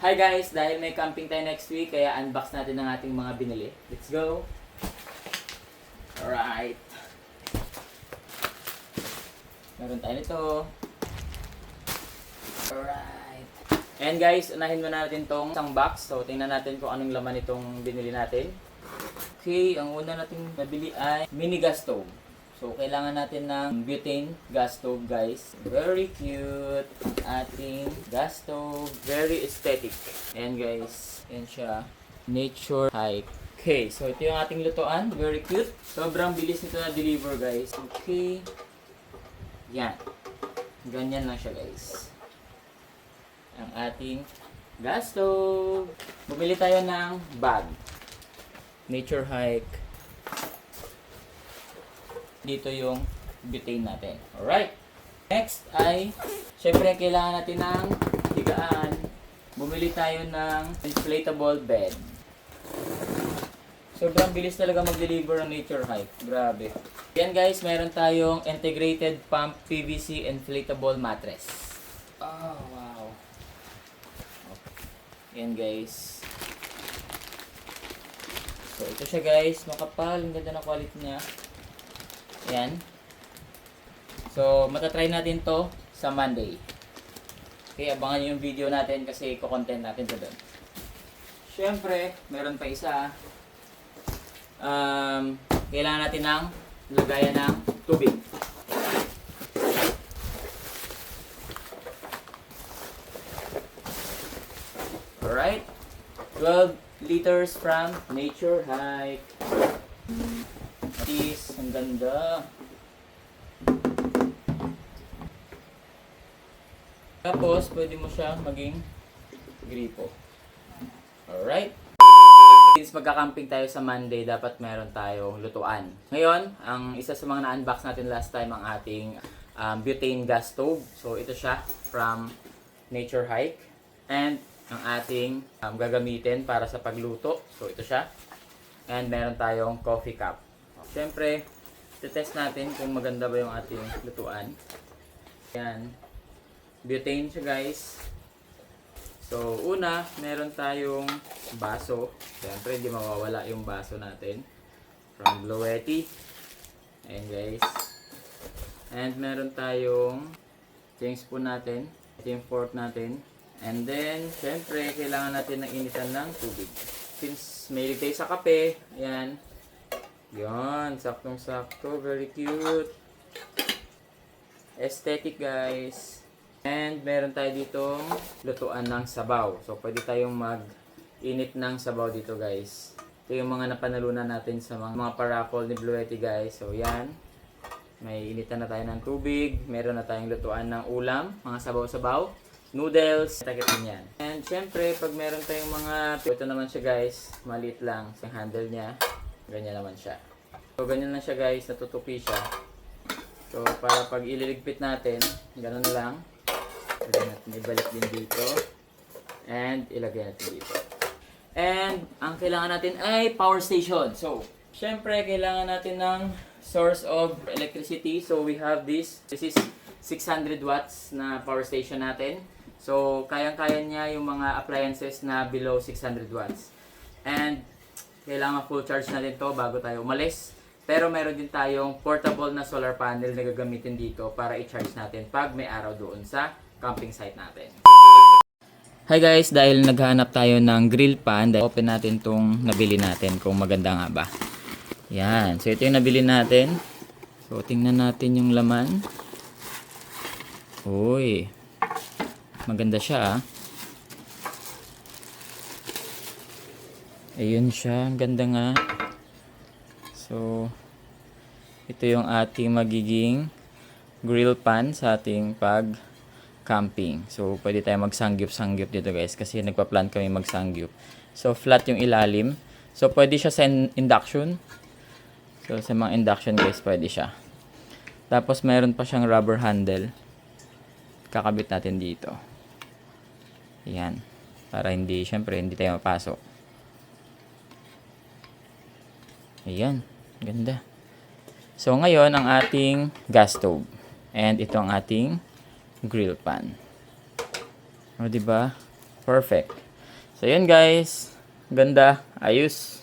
Hi guys! Dahil may camping tayo next week, kaya unbox natin ang ating mga binili. Let's go! Alright! Meron tayo nito. Alright! And guys, unahin muna natin tong isang box. So, tingnan natin kung anong laman itong binili natin. Okay, ang una natin nabili ay mini gas stove. So, kailangan natin ng butane gas stove, guys. Very cute. Ating gas stove. Very aesthetic. Ayan, guys. Ayan siya. Nature Hike. Okay, so ito yung ating lutuan. Very cute. Sobrang bilis nito na deliver, guys. Okay. Yan. Ganyan lang siya, guys. Ang ating gas stove. Bumili tayo ng bag. Nature Hike. Dito yung butane natin. Alright. Next ay, syempre kailangan natin ng higaan. Bumili tayo ng inflatable bed. Sobrang bilis talaga mag-deliver ng Nature Hike. Grabe. Yan guys, meron tayong integrated pump PVC inflatable mattress. Oh, wow. Yan guys. So, ito siya guys. Makapal. Ang ganda na quality niya. Ayan. So, matatry natin to sa Monday. Okay, abangan nyo yung video natin kasi i-content natin to doon. Siyempre, meron pa isa. Kailangan natin ng lagayan ng tubig. Alright. 12 liters from Nature Hike. Ang ganda. Tapos, pwede mo siya maging gripo. Alright. Since magka-camping tayo sa Monday, dapat meron tayong lutuan. Ngayon, ang isa sa mga na-unbox natin last time, ang ating butane gas stove. So, ito siya from Nature Hike. And, ang ating gagamitin para sa pagluto. So, ito siya. And, meron tayong coffee cup. Siyempre, test natin kung maganda ba yung ating lutuan. Yan. Butane siya guys. So, una, meron tayong baso. Siyempre, hindi mawawala yung baso natin. From Bluetti. Ayan guys. And meron tayong yung spoon natin. Ito yung fork natin. And then, siyempre, kailangan natin ng initan ng tubig. Since mahilig tayo sa kape, ayan. Yan, saktong-sakto. Very cute. Aesthetic, guys. And meron tayo ditong lutuan ng sabaw. So, pwede tayong mag-init ng sabaw dito, guys. Ito yung mga napanalunan natin sa mga paraffle ni Bluetti, guys. So, yan. May initan na tayo ng tubig. Meron na tayong lutuan ng ulam. Mga sabaw-sabaw. Noodles. Takitin yan. And, syempre, pag meron tayong mga... Ito naman siya, guys. Maliit lang. Yung handle niya. Ganyan naman siya. So, ganyan lang siya guys. Natutupi siya. So, para pag ililigpit natin, ganun lang. Pwede natin ibalik din dito. And, ilagay natin dito. And, ang kailangan natin ay power station. So, syempre, kailangan natin ng source of electricity. So, we have this. This is 600 watts na power station natin. So, kayang-kaya niya yung mga appliances na below 600 watts. And, kailangan full charge natin to bago tayo umalis. Pero meron din tayong portable na solar panel na gagamitin dito para i-charge natin pag may araw doon sa camping site natin. Hi guys, dahil naghahanap tayo ng grill pan, open natin tong nabili natin kung maganda nga ba. Yan, so ito yung nabili natin. So tingnan natin yung laman. Uy, maganda siya ah. Ayun siya, ang ganda nga. So, ito yung ating magiging grill pan sa ating pag-camping. So, pwede tayo magsangyup-sangyup dito guys kasi nagpa-plan kami magsangyup. So, flat yung ilalim. So, pwede siya sa induction. So, sa mga induction guys, pwede siya. Tapos, mayroon pa siyang rubber handle. Kakabit natin dito. Ayan. Para hindi, syempre, hindi tayo mapasok. Ayan, ganda. So, ngayon, ang ating gas stove. And ito ang ating grill pan. O, diba? Perfect. So, yun guys. Ganda. Ayos.